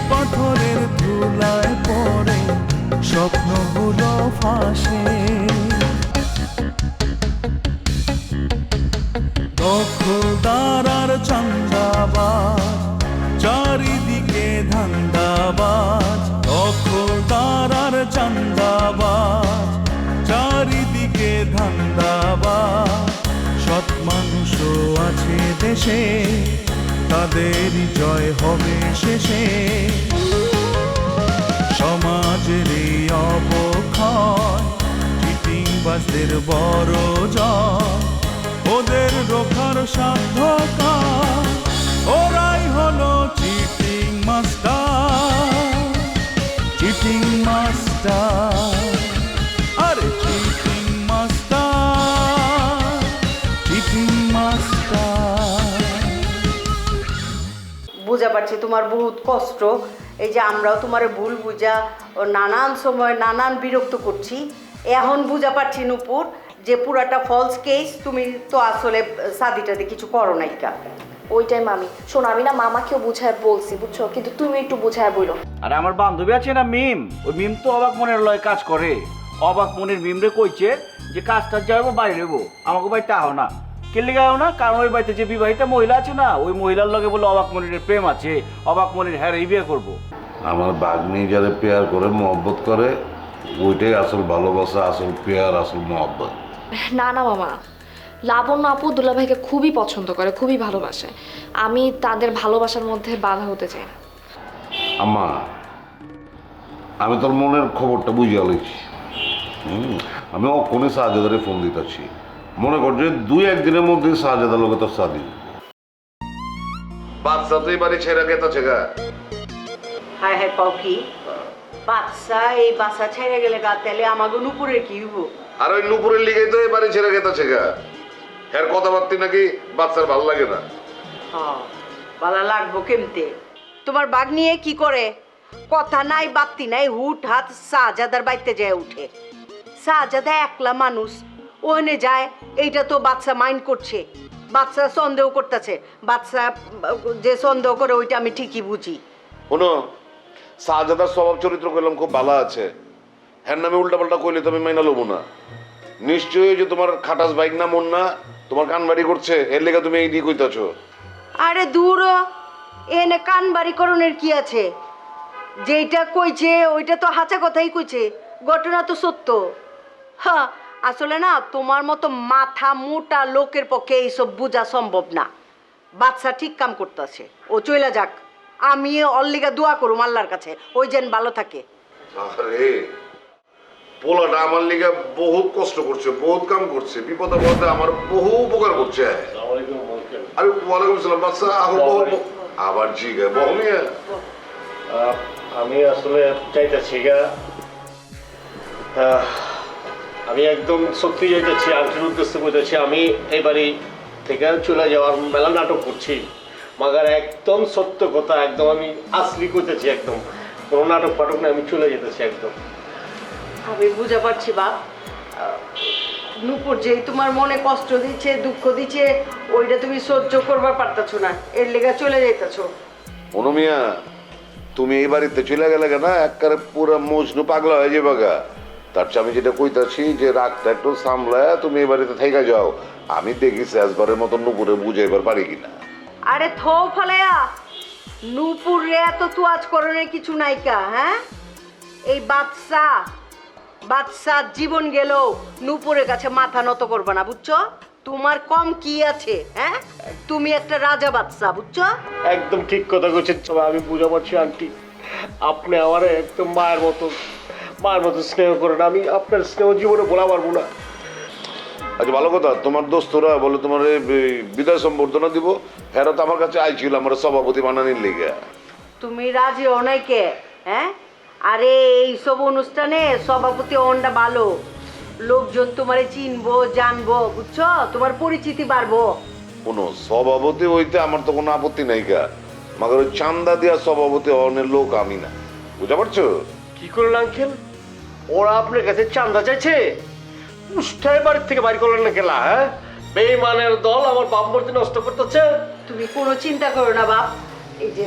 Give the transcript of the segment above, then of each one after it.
পাথরের ধুলায় পড়ে স্বপ্নগুলো ফাঁসে। দখলদার আর চান্দাবাজ চারিদিকে ধান্দাবাজ, দখলদার আর চান্দাবাজ চারিদিকে ধান্দাবাজ। সৎ মানুষও আছে দেশে, তাদেরই জয় হবে শেষে। সমাজের এই অবক্ষয় চিটিংবাজদের বড় জয়, ওদের রোখার সাধ্য কার, ওরাই হলো চিটিং মাস্টার। চিটিং মাস্টার, আরে চিটিং মাস্টার, চিটিং মাস্টার। বুঝা পারছি তোমার বহুত কষ্ট। এই যে আমরাও তোমার ভুল বুঝা ও নানান সময় নানান বিরক্ত করছি। এখন বুঝা পারছি নূপুর যে পুরাটা ফলস কেস, তুমি তো আসলে সাদিটাতে কিছু করো নাই কা। ওইটাই মামি, শোনো আমি না মামাকেও বুঝায় বলছি বুঝছো, কিন্তু তুমি একটু বুঝায় বলো। আরে আমার বান্ধবী আছে না মিম, ওই মিম তো অবাক মনের লয় কাজ করে। অবাক মনের মিমরে কইছে যে কাজটা যাবো বাইরে নেবো, আমাকে বাড়িতে আহ না। কেলে গাও না, কারণ ওই বাড়িতে যে বিবাহিতা মহিলা আছে না, ওই মহিলার লগে বলে অবাক মনিরের প্রেম আছে, অবাক মনির হ্যাঁ বিয়ে করবো। আমার বাগ্নি যারা পেয়ার করে মহব্বত করে, ওইটাই আসল ভালোবাসা, আসল পেয়ার, আসল মহব্বত। না না মামা, লাবণ্য আপু দুলাভাইকে খুবই পছন্দ করে, খুবই ভালোবাসে। আমি তাদের ভালোবাসার মধ্যে বাধা হতে চাই না। আম্মা, আমি তোর মনের খবরটা বুঝিয়া লইছি। আমি অক্ষণে শাহজাদারে ফোন দিতেছি। মনে কর যে 2-1 দিনের মধ্যে শাহজাদার লোকে তোর শাদি। বাচ্চা তো এবারে ছেড়ে গেছে গা। হ্যাঁ হ্যাঁ কও কি বাচ্চা, এই বাচ্চা ছেড়ে গেলে গা তাহলে আমাকে নূপুরের কি হইব? আর ওই নুপুরের লিগেই তো এবারে ছেড়ে গেছে গা। এর কথাবার্তি নাকি বাচ্চার ভালো লাগে না। হ্যাঁ, ভালো লাগবো কেমতে? তোমার বাঘ নিয়ে কি করে? কথা নাই বাত্তি নাই, হুট হাত শাহজাদার বাড়িতে যায় উঠে। শাহজাদা একলা মানুষ, ওখানে যায়, এইটা তো বাচ্চা মাইন্ড করছে, বাচ্চা সন্দেহ করতেছে। বাচ্চা যে সন্দেহ করে ওইটা আমি ঠিকই বুঝি। শোনো, শাহজাদার স্বভাব চরিত্র কইলাম খুব ভালো আছে। হ্যাঁ নামে উল্টাপাল্টা কইলে তো আমি মাইনা লবো না। নিশ্চয়ই যে তোমার খাটাস বাইক না মন না, তোমার কান বাড়ি করছে, এর লেগে তুমি এই দিয়ে কইতাছো। আরে দূর, এনে কান বাড়ি করণের কি আছে? যেইটা কইছে ওইটা তো হাঁচা কথাই কইছে, ঘটনা তো সত্য। হ্যাঁ, আসলে না তোমার মতো মাথা মোটা লোকের পক্ষে এইসব বোঝা সম্ভব না। বাচ্চা ঠিক কাম করতেছে, ও চইলা যাক। আমি অল্লিগা দোয়া করুম আল্লাহর কাছে, ওই যেন ভালো থাকে। আরে পোলাটা আমার লিগে বহুত কষ্ট করছে, বহুত কাম করছে, বিপদে পড়তে আমার বহু উপকার করছে। আরে ওয়ালাইকুম আসসালাম বাচ্চা, আবার জি গে বহমিয়া। আমি আসলে চাইতেছি গা, আমি একদম সত্যি চাইতেছি, আংটির উদ্দেশ্যে বলতেছি। আমি এই বাড়ি থেকে চলে যাওয়ার মেলা নাটক করছি, মাগার একদম সত্য কথা, একদম আমি আসলি করতেছি, একদম কোনো নাটক ফাটক না, আমি চলে যেতেছি একদম। আমি বুঝা পারছি বাপ, নূপুর যেই তোমার মনে কষ্ট দিচ্ছে, দুঃখ দিচ্ছে, ওইটা তুমি সহ্য করবার পারতেছো না, এর লেগা চলে যাইতেছো। অনুমিয়া, তুমি এই বাড়িতে চলে গেলে না একবারে পুরো মজনু পাগলা হয়ে যাবে গা। তার চেয়ে আমি যেটা কইতাছি যে রাগটা একটু সামলায় তুমি এই বাড়িতে থেকে যাও। আমি দেখি শেষবারের মতো নুপুরে বুঝাইবার পারি কিনা। আরে থো ফালায়া, নূপুর রে এত তুয়াজ করণের কিছু নাইকা। হ্যাঁ, এই বাদশা জীবন গেল, নূপুরের কাছে মাথা নত করবে না, বুঝছো? তোমার কম কি আছে? হ্যাঁ, তুমি একটা রাজা বাদশা, বুঝছো? একদম ঠিক কথা বলছেন। তবে আমি বুঝা পারছি আন্টি, আপনি আমার একদম মায়ের মতো স্নেহ করেন। আমি আপনার স্নেহ জীবনে বলা পারবো না। আচ্ছা ভালো কথা, তোমার দোস্তরা বলে তোমার বিদায় সম্বর্ধনা দিব, হেরা তো আমার কাছে আইছিল আমার সভাপতি বানানির লিগে। তুমি রাজি হও নাই কে? হ্যাঁ, আরে এইসব অনুষ্ঠানে সভাপতি হনটা ভালো, লোকজন তোমারে চিনবো জানবো, বুঝছো? তোমার পরিচিতি বাড়বো। কোনো সভাপতি হইতে আমার তো কোনো আপত্তি নাই গা, মাগর ওই চান্দা দিয়া সভাপতি হওয়ার লোক আমি না, বুঝতে পারছো? কি করলেন আঙ্কেল? ওরা আপনার কাছে চান্দা চাইছে? উষ্ঠায় বাড়ির থেকে বাড়ি করলেন না কেলা? হ্যাঁ, বেঈমানের দল আমার বাপমূর্তি নষ্ট করতেছে। তুমি কোনো চিন্তা করো না বাপ, এই যে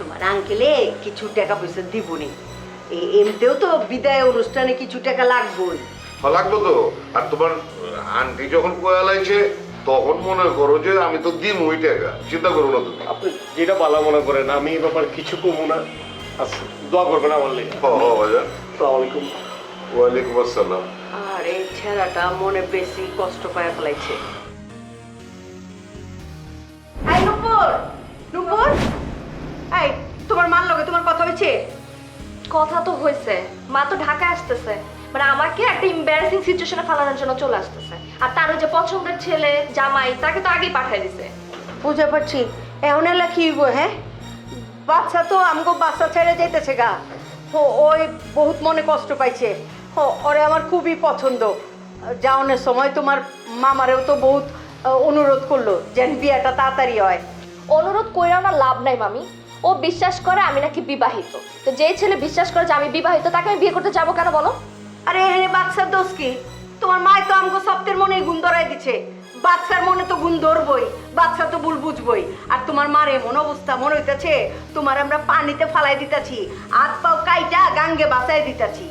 তোমার আঙ্কেলে কিছু টাকা পয়সা দিবনি। এমনিতেও তো বিদায় অনুষ্ঠানে কিছু টাকা লাগবেই। লাগলো তো। আর তোমার আন্টি যখন কয়া লাইছে তখন মনে করো যে আমি তো দিন ওই টাকা, চিন্তা করো না তুমি। আপনি যেটা ভালো মনে করেন, আমি এই ব্যাপারে কিছু কমু না। আচ্ছা, দোয়া করবেন আমার লেগে। ভাইজান। আসসালামু আলাইকুম। ওয়ালাইকুম আসসালাম। আর এই ছেলেটা মনে বেশি কষ্ট পায় ফেলাইছে। এই নুপুর, নুপুর, এই তোমার মার লগে তোমার কথা হয়েছে? কথা তো হয়েছে, মা তো ঢাকায় আসতেছে, মানে আমাকে একটা এম্বারাসিং সিচুয়েশনে ফেলানোর জন্য চলে আসতেছে। আর তার ওই যে পছন্দের ছেলে জামাই, তাকে তো আগেই পাঠিয়ে দিছে। বুঝতে পারছি। এখন এলা কি হইব? হ্যাঁ, বাচ্চা তো আমগো বাচ্চা ছেড়ে যেতেছে গা। ওই বহুত মনে কষ্ট পাইছে। ওরে আমার খুবই পছন্দ। যাওনের সময় তোমার মামারেও তো বহুত অনুরোধ করলো যেন বিয়েটা তাড়াতাড়ি হয়। অনুরোধ কইরাও না লাভ নাই মামি। ও বিশ্বাস করে আমি নাকি বিবাহিত। তো যেই ছেলে বিশ্বাস করে যে আমি বিবাহিত, তাকে আমি বিয়ে করতে যাবো কেন বলো? আরে এখানে বাচ্চার দোষ কি? তোমার মায় তো আমগো সপ্তের মনে গুণ ধরাই দিছে। বাচ্চার মনে তো গুণ ধরবই, বাচ্চা তো ভুল বুঝবই। আর তোমার মার এমন অবস্থা, মনে হইতেছে তোমার আমরা পানিতে ফালাই দিতেছি, হাত পাও কাইটা গাঙ্গে বাঁচাই দিতেছি।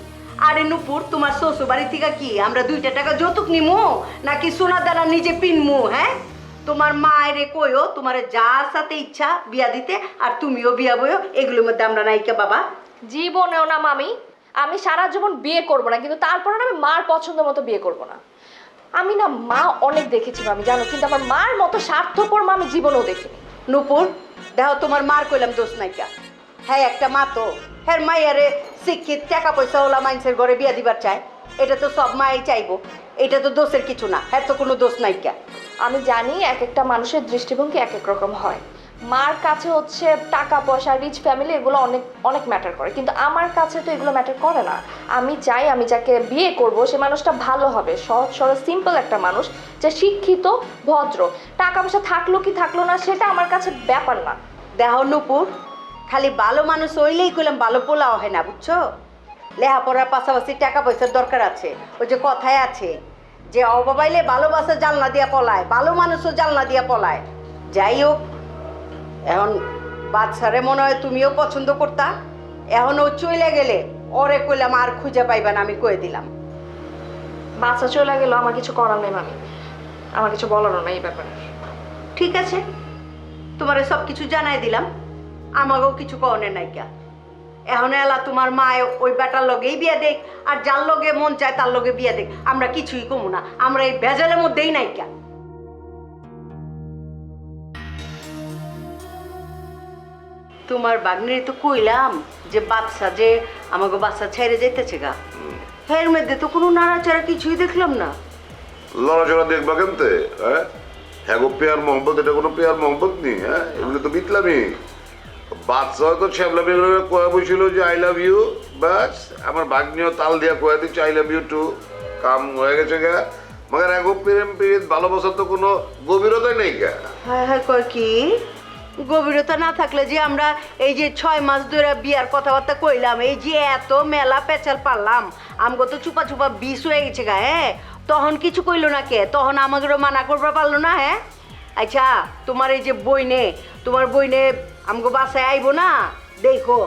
আরে নুপুর, তোমার শ্বশুর বাড়ি থেকে কি আমরা 2 টাকা যৌতুক নিমু নাকি সোনা দানা নিজে পিনমু? হ্যাঁ, তোমার মায়েরে কইও তোমার যার সাথে ইচ্ছা বিয়া দিতে, আর তুমিও বিয়া বইও। এগুলোর মধ্যে আমরা নাইকা বাবা। জীবনেও না মামি। আমি সারা জীবন বিয়ে করব না, কিন্তু তারপরে না আমি মার পছন্দ মতো বিয়ে করব না। আমি না মা অনেক দেখেছি মামি, জানো, কিন্তু আমার মার মতো স্বার্থপর মা আমি জীবনেও দেখিনি। নুপুর, দেখো তোমার মার কইলাম দোষ নাইকা। হ্যাঁ, একটা মা তো হ্যাঁ মাইয়ারে শিক্ষিত টাকা পয়সা ওলা মানুষের ঘরে বিয়া দিবার চায়। এটা তো সব মাই চাইবো, এটা তো দোষের কিছু না। হ্যাঁ, তো কোনো দোষ নাইকা। আমি জানি এক একটা মানুষের দৃষ্টিভঙ্গি এক এক রকম হয়। মার কাছে হচ্ছে টাকা পয়সা, রিচ ফ্যামিলি, এগুলো অনেক অনেক ম্যাটার করে, কিন্তু আমার কাছে তো এগুলো ম্যাটার করে না। আমি চাই আমি যাকে বিয়ে করব সে মানুষটা ভালো হবে, সহজ সরল সিম্পল একটা মানুষ, যে শিক্ষিত ভদ্র। টাকা পয়সা থাকলো কি থাকলো না সেটা আমার কাছে ব্যাপার না। দেখো নুপুর, খালি ভালো মানুষ হইলেই কইলাম ভালো পোলাও হয় না, বুঝছো? লেহাপড়ার পাশাপাশি টাকা পয়সার দরকার আছে। ওই যে কথায় আছে যে অবাবাইলে ভালোবাসা জানলা দিয়া পলায়, ভালো মানুষও জানলা দিয়া পলায়। যাই হোক, এখন বাচ্চারে মনে হয় তুমিও পছন্দ করতা। এখন ও চলে গেলে ওরে কইলাম আর খুঁজে পাইবা না, আমি কয়ে দিলাম। বাচ্চা চলে গেল, আমার কিছু করার নেই মামি, আমার কিছু বলারও নেই এই ব্যাপারে। ঠিক আছে, তোমারে সব কিছু জানাই দিলাম, আমাকেও কিছু কওনের নাইকা। এখন এলা তোমার মা ওই বেটার লগেই বিয়া দেখ, আর যার লগে মন চায় তার লগে বিয়া দেখ, আমরা কিছুই কমু না। আমরা এই ভেজালের মধ্যেই নাইকা। তোমার বাগ্নির তো কইলাম যে বাচ্চা যে আমাকে বাচ্চা ছেড়ে যেতেছে গা, এর মধ্যে তো কোনো নাড়াচাড়া কিছুই দেখলাম না। লড়াচড়া দেখবা কেমতে? হ্যাঁ, হ্যাঁ গো, পেয়ার মোহাম্মদ, এটা কোনো পেয়ার মোহাম্মদ নেই। হ্যাঁ, এগুলো তো বিতলামি। বাচ্চা হয়তো ছ্যাবলামি কয়া বসছিল যে আই লাভ ইউ, ব্যাস আমার ভাগ্নিও তাল দিয়া কয়া দিচ্ছে আই লাভ ইউ টু, কাম হয়ে গেছে গা। মগর এগো প্রেম প্রীত ভালোবাসার তো কোনো গভীরতাই নেই গা। হ্যাঁ হ্যাঁ, কয় কি গভীরতা না থাকলে যে আমরা এই যে 6 মাস ধরে বিয়ার কথাবার্তা কইলাম, এই যে এত মেলা পেঁচাল পারলাম, আমগো তো চুপা চুপা বিষ হয়ে গেছে গা। হ্যাঁ, তখন কিছু কইলো না কে? তখন আমাদেরও মানা করবার পারলো না? হ্যাঁ, আচ্ছা তোমার এই যে বইনে, তোমার বইনে আমগো বাসায় আইবো না দেখো,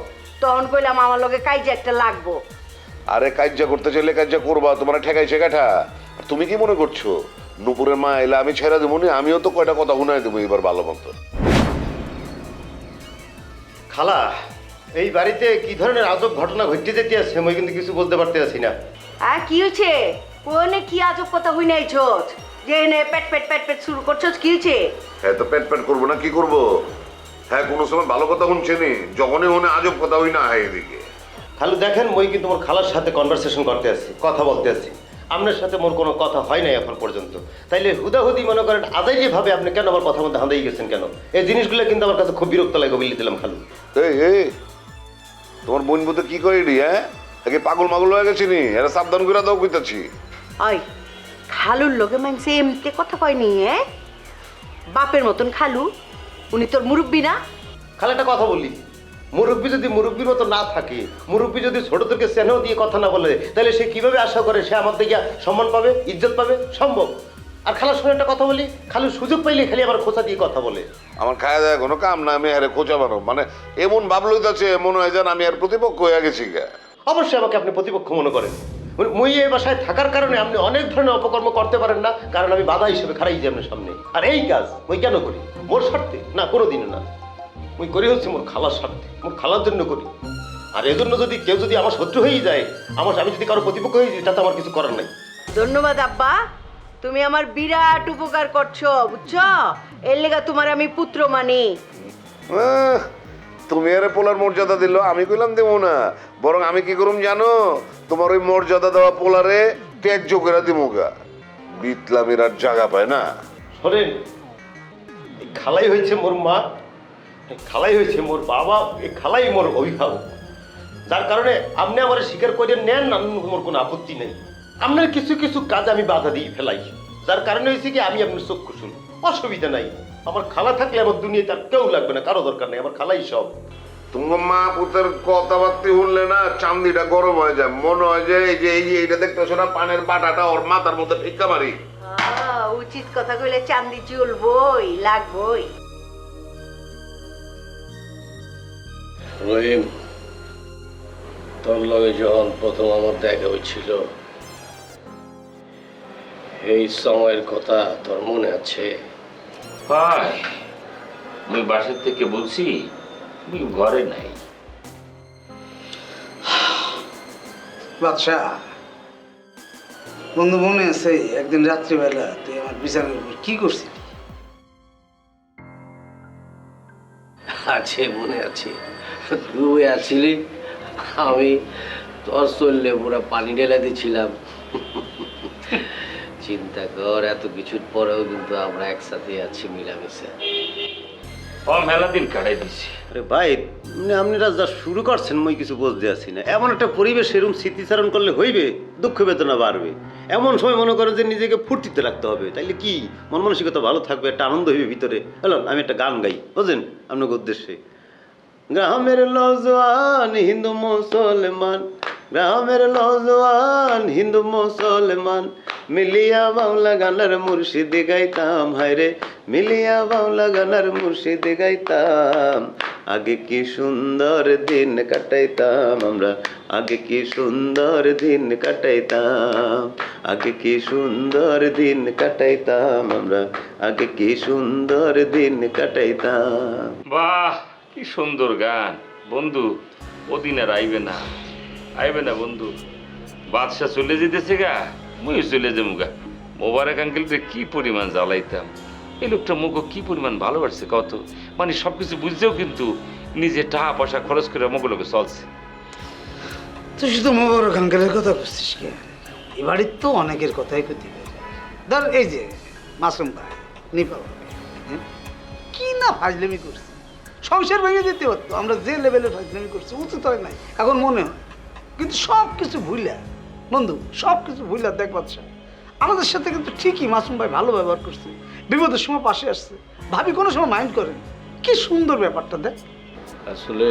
তখন কইলাম আমার লগে কাইজা একটা লাগবো। আরে কাজ্যা করতে চাইলে কাজ্যা করবা, তোমার ঠেকাইছে কাঠা। আর তুমি কি মনে করছো নুপুরের মা এলে আমি ছেড়ে দেবো নি? আমিও তো কয়টা কথা শুনাই দেবো এবার ভালো মতো। খালা, এই বাড়িতে কি ধরনের আজব ঘটনা ঘটতে যেতে আছে আমি কিন্তু কিছু বলতে পারতে আছি না। আর কি হয়েছে? কোনে কি আজব কথা হই নাইছো যে এনে পেট পেট পেট পেট শুরু করছো? কি হয়েছে? হ্যাঁ, তো পেট পেট করবো না, কি করবো? হ্যাঁ, কোনো সময় ভালো কথা শুনছে নি, যখনই মনে আজব কথা হই না। হ্যাঁ, এদিকে খালু দেখেন, মই কিন্তু মোর খালার সাথে কনভারসেশন করতে আসছি, কথা বলতে আসছি। আপনার সাথে মোর কোনো কথা হয় নাই এখন পর্যন্ত। তাইলে হুদাহুদি মনে করেন আদাইলি ভাবে আপনি কেন আমার কথার মধ্যে হাঁদাই গেছেন কেন? এই জিনিসগুলো কিন্তু আমার কাছে খুব বিরক্ত লাগে বলে দিলাম খালু। এই তোমার বোন বলতে কি করে রে? হ্যাঁ, একে পাগল মাগল হয়ে গেছি নি, এটা সাবধান করে দাও কইতাছি। ওই খালুর লোকে মানছে এমতে কথা কয়নি? হ্যাঁ, বাপের মতন খালু, উনি তোর মুরব্বি না? খালা একটা কথা বলি, মুরব্বী যদি মুরব্বীর মতো না থাকে, মুরব্বী যদি ছোটদেরকে স্নেহ দিয়ে কথা না বলে, তাহলে সে কিভাবে আশা করে সে আমার থেকে সম্মান পাবে, ইজ্জত পাবে? সম্ভব? আর খালার সঙ্গে একটা কথা বলি, খালু সুযোগ পাইলে খালি আবার খোঁচা দিয়ে কথা বলে। আমার খাওয়া দাওয়া কোনো কাম না, আমি আরে খোঁচা মারো মানে এমন ভাবলই যাচ্ছে মনে হয় যেন আমি আর প্রতিপক্ষ হয়ে গেছি গা। অবশ্যই আমাকে আপনি প্রতিপক্ষ মনে করেন। মই এই বাসায় থাকার কারণে আপনি অনেক ধরনের অপকর্ম করতে পারেন না, কারণ আমি বাধা হিসেবে খাড়াই যে আপনার সামনে। আর এই কাজ মই কেন করি? মোর স্বার্থে না, কোনোদিনও না। মই করি হচ্ছে মোর খালার স্বার্থে, মোর খালার জন্য করি। আর এজন্য যদি কেউ যদি আমার শত্রু হয়েই যায়, আমি যদি কারো প্রতিপক্ষ হয়ে যাই, তাতে আমার কিছু করার নাই। ধন্যবাদ আব্বা, তুমি আমার বিরাট উপকার করছো, বুঝছো? এর লেগা তোমার আমি পুত্র মানি। তুমি আরে পোলার মর্যাদা দিল, আমি কইলাম দেবো না, বরং আমি কি করুম জানো? তোমার ওই মর্যাদা দেওয়া পোলারে ত্যায্য করে দিমু গা। বিতলামের আর জায়গা পায় না। শোনেন, এই খালাই হয়েছে মোর মা, এই খালাই হয়েছে মোর বাবা, এই খালাই মোর অভিভাবক। যার কারণে আপনি আমার স্বীকার করে নেন, মোর কোনো আপত্তি নেই। আপনার কিছু কিছু কাজ আমি বাধা দিয়ে ফেলাই, যার কারণে হয়েছে কি আমি আপনার চক্ষু শুনি, অসুবিধা নাই। আমার খালা থাকলে আমার দুনিয়াতে আর কেউ লাগবে না, কারো দরকার নেই, আমার খালাই সব। তোমার মা পুতের কথাবার্তা শুনলে না চান্দিটা গরম হয়ে যায়, মনে হয় যে এইটা দেখতেছো না, পানের বাটাটা ওর মাথার মধ্যে ফিক্কা মারি। উচিত কথা কইলে চান্দি চুলবই, লাগবই। রহিম, তোর লগে যখন প্রথম আমার দেখা হয়েছিল, এই সময়ের কথা তোর মনে আছে? ভাই মুই বাসার থেকে বলছি মুই ঘরে নাই। বাদশা বন্ধু, মনে আছে একদিন রাত্রিবেলা তুই আমার বিছানার উপর কি করছিস? আছে, মনে আছে। তুই আছিলি, আমি তোর চললে পুরো পানি ঢেলে দিছিলাম। চিন্তা কর, এত কিছুর পরেও কিন্তু আমরা একসাথে আছি, মিলামিশে। মেলা দিন কাটাই দিছি। আরে ভাই, আপনারা যা শুরু করছেন মই কিছু বুঝতে আসছি না। এমন একটা পরিবেশ এরকম স্মৃতিচারণ করলে হইবে, দুঃখ বেদনা বাড়বে। এমন সময় মনে করেন যে নিজেকে ফুর্তিতে রাখতে হবে, তাইলে কি মন মানসিকতা ভালো থাকবে, একটা আনন্দ হইবে ভিতরে। হ্যালো, আমি একটা গান গাই, বুঝলেন, আপনাকে উদ্দেশ্যে। গ্রামের নওজোয়ান হিন্দু মুসলমান, গ্রামের নওজোয়ান হিন্দু মুসলমান, মিলিয়া বাউলা গানার মুর্শিদ গাইতাম, হায়রে মিলিয়া বাউলা গানার মুর্শিদ গাইতাম। আগে কি সুন্দর দিন কাটাইতাম আমরা, আগে কি সুন্দর দিন কাটাইতাম, আগে কি সুন্দর দিন কাটাইতাম আমরা, আগে কি সুন্দর দিন কাটাইতাম। বাহ, কি সুন্দর গান বন্ধু। ওদিন আর আইবে না, আইবে না বন্ধু। বাদশা চলে যেতেছে গা, মুই চলে যাবো গা। মোবারক আঙ্কেলকে কি পরিমাণ জ্বালাইতাম, এই লোকটা মুখ কি পরিমাণ ভালোবাসছে কত। মানে সবকিছু বুঝতেও কিন্তু নিজে টাকা পয়সা খরচ করে মোগুলোকে চলছে। তুই শুধু মোবারক আঙ্কেলের কথা বুঝছিস কি? এ বাড়ির তো অনেকের কথাই ক্ষতি হয়ে যায়। ধর এই যে মাসুম ভাই, নিপা ভাই, কি না ফাজলামি করছে, সংসার ভেঙে যেতে হতো। আমরা যে লেভেলে ফাজলামি করছি উচিত হয় নাই, এখন মনে হয়। কিন্তু সব কিছু ভুইলা বন্ধু, সব কিছু ভুইলা দেখ বাদশা, আমাদের সাথে কিন্তু ঠিকই মাসুম ভাই ভালো ব্যবহার করছে, বিপদের সময় পাশে আসছে, ভাবি কোনো সময় মাইন্ড করেন। কি সুন্দর ব্যাপারটা দেখ। আসলে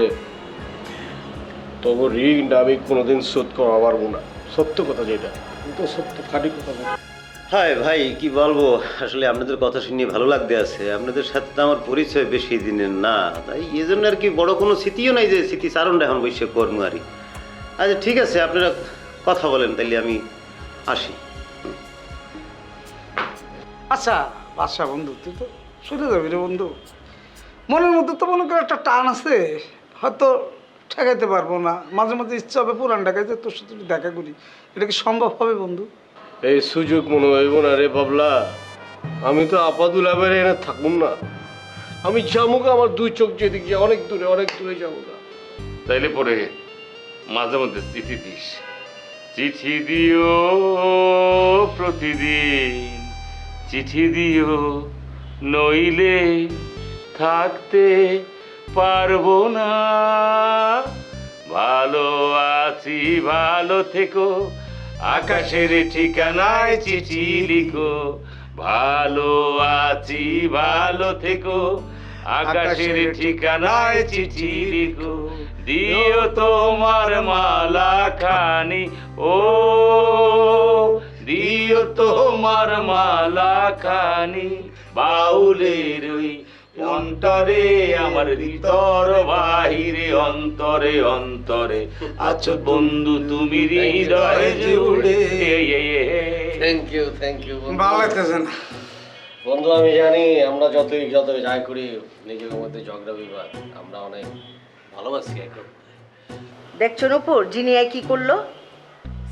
তবু ঋণটা আমি কোনোদিন শোধ করা পারবো না, সত্য কথা যেটা, কিন্তু সত্য খাঁটি কথা বলি। হায় ভাই, কি বলবো, আসলে আপনাদের কথা শুনে ভালো লাগতে আছে। আপনাদের সাথে তো আমার পরিচয় বেশি দিনের না, তাই এই জন্য আর কি বড় কোনো স্মৃতিও নাই যে স্মৃতিচারণটা এখন বসে করবো আর কি। আচ্ছা ঠিক আছে, আপনারা কথা বলেন, তাইলে আমি আসি। আচ্ছা বাদশা বন্ধু, তুই তো চলে যাবি রে বন্ধু। মনের মধ্যে তো মনে করে একটা টান আছে, হয়তো ঠেকাইতে পারবো না। মাঝে মাঝে ইচ্ছা হবে পুরান ঢাকায় যে তোর সাথে একটু দেখা করি। এটা কি সম্ভব হবে বন্ধু? এই সুযোগ মনে হইব না রে বাবলা। আমি তো আপাদুল আবার এনে থাকুন না, আমি যাবো গা, আমার দুই চোখ যেদিকে অনেক দূরে যাবো গা। তাইলে পরে মাঝে মধ্যে চিঠি দিস, চিঠি দিও প্রতিদিন, চিঠি দিও নইলে থাকতে পারবো না। ভালো আছি ভালো থেকো, আকাশের ঠিকানায় চিঠি লিখো। ভালো আছি ভালো থেকো, আকাশের ঠিকানায় চিঠি লিখো। দিও তোমার মালা খানি ও দিও দিও তোমার মালা খানি বাউলের ওই অন্তরে আমার ভিতর বাহিরে অন্তরে অন্তরে আছো বন্ধু তুমি হৃদয় জুড়ে থ্যাংক ইউ ভালো লাগতেছে না। বন্ধু আমি জানি আমরা যতই যাই করি নিজেদের মধ্যে ঝগড়া বিবাদ আমরা অনেক ভালোবাসি এখন। দেখছো নূপুর জিনিয়া কি করলো?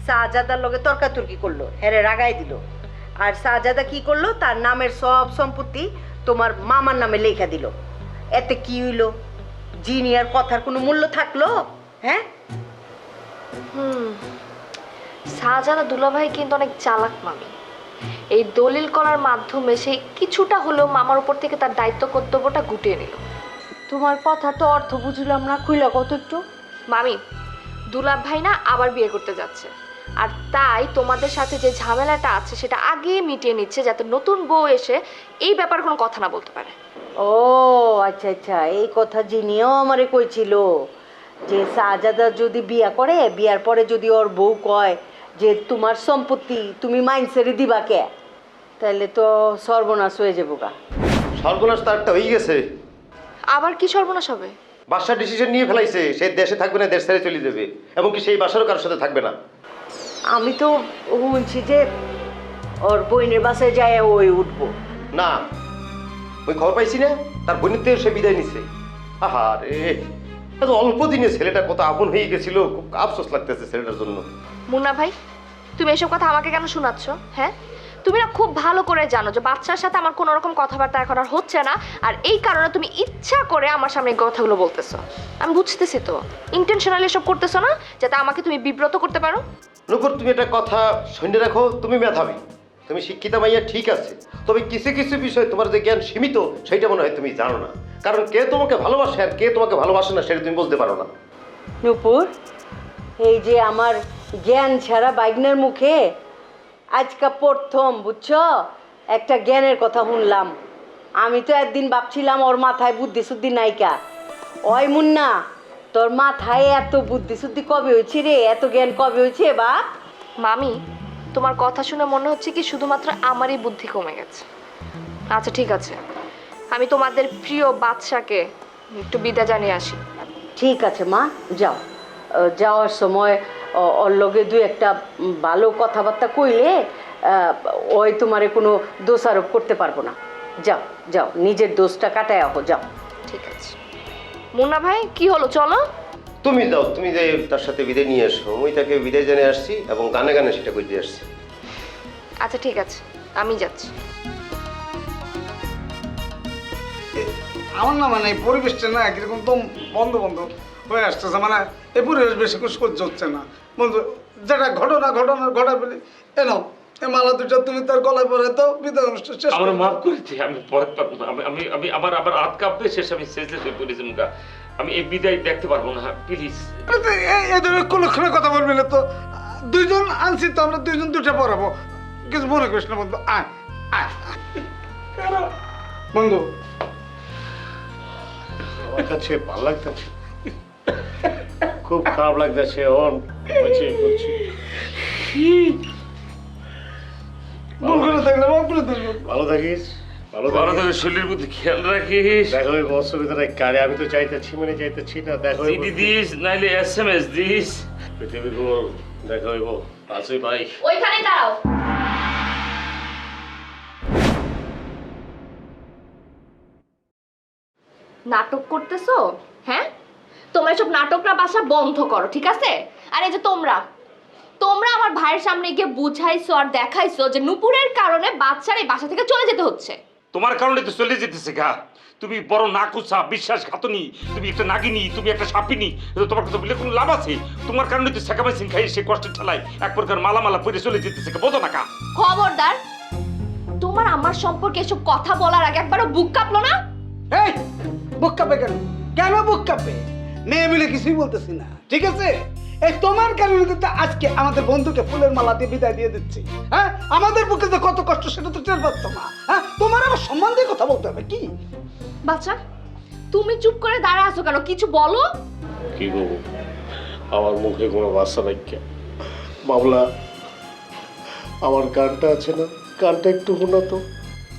শাহজাদার লগে তর্কাতর্কি করলো, হেরে রাগাই দিল। আর শাহজাদা কি করলো? তার নামের সব সম্পত্তি তোমার মামার নামে লেখা দিল। এতে কি হইলো? জিনিয়ার কথার কোনো মূল্য থাকলো? হ্যাঁ, শাহজাদা দুলাভাই কিন্তু অনেক চালাক মামি। এই দলিল করার মাধ্যমে সে কিছুটা হলেও মামার উপর থেকে তার দায়িত্ব কর্তব্যটা গুটিয়ে নিল। তোমার কথা তো অর্থ বুঝলাম না, খুইলা কত একটু। মামি, দুলাভ ভাই না আবার বিয়ে করতে যাচ্ছে, আর তাই তোমাদের সাথে যে ঝামেলাটা আছে সেটা আগে মিটিয়ে নিচ্ছে, যাতে নতুন বউ এসে এই ব্যাপারে কোনো কথা না বলতে পারে। ও আচ্ছা আচ্ছা, এই কথা জিনিয়াও আমারে কইছিল যে শাহজাদা যদি বিয়া করে, বিয়ার পরে যদি ওর বউ কয় যে তোমার সম্পত্তি তুমি মাইনসেরে দিবা কে, তাহলে তো সর্বনাশ হয়ে যাবো গা। সর্বনাশ তার একটা হয়ে গেছে। আবার কি সর্বনাশ হবে? বাসার ডিসিশন নিয়ে ফেলাইছে, সে দেশে থাকবে না, দেশ ছেড়ে চলে যাবে, এবং কি সেই বাসারও কারোর সাথে থাকবে না। আমি তো শুনছি যে ওর বোনের বাসায় যায় ওই উঠবো। না, ওই খবর পাইছি না, তার বোনের থেকে সে বিদায় নিছে। আহা রে, এত অল্প দিনে ছেলেটা কত আপন হয়ে গেছিল, খুব আফসোস লাগতেছে ছেলেটার জন্য। মুন্না ভাই, তুমি এসব কথা আমাকে কেন শোনাচ্ছ? হ্যাঁ, তুমি না খুব ভালো করে জানো যে বাচ্চার সাথে আমার কোনো রকম কথাবার্তা এখন আর হচ্ছে না, আর এই কারণে তুমি ইচ্ছা করে আমার সামনে এই কথাগুলো বলতেছো। আমি বুঝতেছি তো, ইন্টেনশনালি এসব করতেছো না, যাতে আমাকে তুমি বিব্রত করতে পারো। নূপুর, তুমি একটা কথা শুনে রাখো, তুমি মেধাবী, তুমি শিক্ষিতা মাইয়া ঠিক আছে, তবে কিছু কিছু বিষয় তোমার যে জ্ঞান সীমিত সেইটা মনে হয় তুমি জানো না। কারণ কে তোমাকে ভালোবাসে আর কে তোমাকে ভালোবাসে না সেটা তুমি বলতে পারো না। নূপুর, এই যে আমার জ্ঞান ছাড়া বাইগনের মুখে আজকা প্রথম বুঝছো একটা জ্ঞানের কথা শুনলাম। আমি তো একদিন ভাবছিলাম ওর মাথায় বুদ্ধি শুদ্ধি নাইকা। ওই মুন্না, তোর মাথায় এত বুদ্ধি শুদ্ধি কবে হয়েছে রে? এত জ্ঞান কবে হয়েছে বাপ? মামি, তোমার কথা শুনে মনে হচ্ছে কি শুধুমাত্র আমারই বুদ্ধি কমে গেছে। আচ্ছা ঠিক আছে, আমি তোমাদের প্রিয় বাদশাকে একটু বিদায় জানিয়ে আসি। ঠিক আছে মা, যাও। যাওয়ার সময় ওর লগে দুই একটা ভালো কথাবার্তা কইলে ওই তোমারে কোনো দোষারোপ করতে পারবো না। যাও যাও, নিজের দোষটা কাটায় আহো, যাও। ঠিক আছে মুন্না ভাই, কি হলো, চলো। তুমি যাও, তুমি যে তার সাথে বিদায় নিয়ে এসো। আমি তাকে বিদায় জানিয়ে আসছি এবং গানে গানে সেটা করতে আসছি। আচ্ছা ঠিক আছে, আমি যাচ্ছি। আমার না মানে এই পরিবেশটা না কিরকম তো বন্ধ বন্ধ হয়ে আসতেছে, মানে এই পরিবেশ বেশি কিছু সহ্য হচ্ছে না বন্ধু। যেটা ঘটা ফেলি এনো এই মালা দুটা তুমি তার গলায় পরে তো বিদায় অনুষ্ঠান শেষ আমার করে মাফ দাও। করে দিই, আমি পরে পারবো না। আমি আমি আমার আবার হাত কাঁপবে, শেষ আমি শেষে হয়ে পড়েছি মুখা। আমি এই বিদায় দেখতে পারবো না, প্লিজ। আরে তো এই ধরনের কুলক্ষণে কথা বলবি না তো। দুইজন আনছি তো, আমরা দুইজন দুটা পড়াবো, কিছু মনে করিস না বন্ধু। আয় আয় আয়। বন্ধু আমার কাছে ভালো লাগতেছে, খুব খারাপ লাগতেছে। অন বলছি ভুল করে থাকলে মাফ করে দেবো। ভালো থাকিস, ভালো বড় থাকিস। তোর শরীরের প্রতি খেয়াল রাখিস। দেখা হইব, অসুবিধা নাই। কারে আমি তো চাইতেছি, মানে চাইতেছি না। দেখা হইব, চিঠি দিস নাইলে SMS দিস। পৃথিবী গোল, দেখা হইব। আছি ভাই। ওইখানেই দাঁড়াও। নাটক করতেছো? হ্যাঁ, তোমরা সব নাটক না বাসা বন্ধ করো, ঠিক আছে? আর এই যে তোমরা আমার ভাইয়ের সামনে গিয়ে বুঝাইছো আর দেখাইছো যে নুপুরের কারণে বাচ্চার এই বাসা থেকে চলে যেতে হচ্ছে। তোমার কারণে তো চলে যেতেছে গা। তুমি বড় নাকুচা, বিশ্বাসঘাতনী, তুমি একটা নাগিনী, তুমি একটা সাপিনী। তোমার কথা বলে কোনো লাভ আছে? তোমার কারণে তো সেকামাই সিং খাই সে কষ্টের ঠেলায় এক প্রকার মালামালা পরে চলে যেতেছে, বোঝো না কা? খবরদার, তোমার আমার সম্পর্কে এসব কথা বলার আগে একবারও বুক কাঁপলো না? এই বুক কাঁপে কেন? কেন বুক কাঁপে? মেয়ে বলে কিছুই বলতেছি না, ঠিক আছে? এই তোমার কারণে তো আজকে আমাদের বন্ধুকে ফুলের মালা দিয়ে বিদায় দিয়ে দিচ্ছি। হ্যাঁ, আমাদের বুকে যে কত কষ্ট সেটা তো টের পাচ্ছ না। হ্যাঁ, তোমার আবার সম্মান দিয়ে কথা বলতে হবে কি? বাচ্চা, তুমি চুপ করে দাঁড়া আছো কেন? কিছু বলো। কি করবো, আমার মুখে কোনো বাচ্চা নাই। বাবলা আমার গানটা আছে না, গানটা একটু শোনা তো।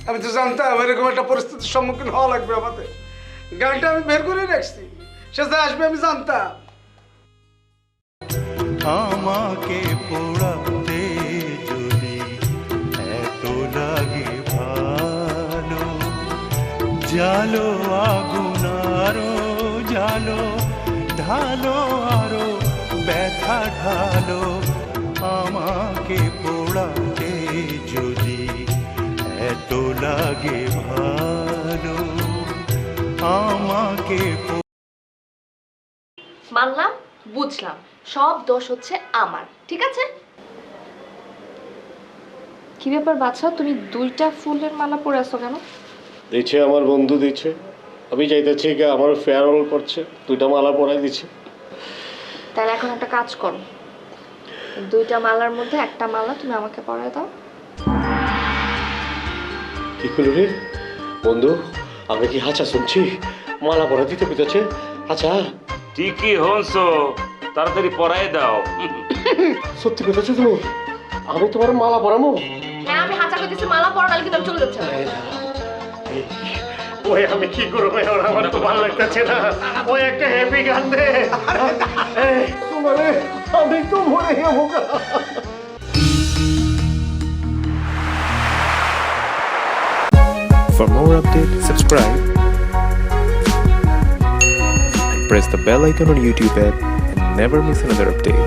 আমি তো জানতাম এরকম একটা পরিস্থিতির সম্মুখীন হওয়া লাগবে আমাদের। গানটা আমি বের করে রাখছি, সে যে আসবে আমি জানতাম। আমাকে পোড়াতে যদি এত লাগে ভালো, জালো আগুন আরো জালো, ঢালো আরো ব্যথা ঢালো। আমাকে পোড়াতে যদি এত লাগে ভালো, আমাকে মানলাম, বুঝলাম, সব দোষ হচ্ছে আমার, ঠিক আছে? কি ব্যাপার বাচ্চা, তুমি 2টা ফুলের মালা পরে আছো কেন? দিচ্ছে আমার বন্ধু দিচ্ছে, আমি চাইতেছি কি আমার ফেয়ারওয়েল করছে, 2টা মালা পরাই দিচ্ছে। তাহলে এখন একটা কাজ করো, 2টা মালার মধ্যে একটা মালা তুমি আমাকে পরায় দাও। কি করলো রে বন্ধু, আমি কি হাঁচা শুনছি? মালা পরা দিতে পেতেছে? আচ্ছা ঠিকই হনছো, তাড়াতাড়ি পরাই দাও। সত্যি পেতেছো তুমি? আমি তোমার মালা পরামো? হ্যাঁ, আমি হাঁচা করতেছি, মালা পরালে কিন্তু আমি চলে যাচ্ছি। ওই আমি কি করবো, ওর আমার তো ভালো লাগতেছে না। ওই একটা হ্যাপি গান দে। আমি তো মরে যাবো। For more updates, subscribe and press the bell icon on YouTube app and never miss another update.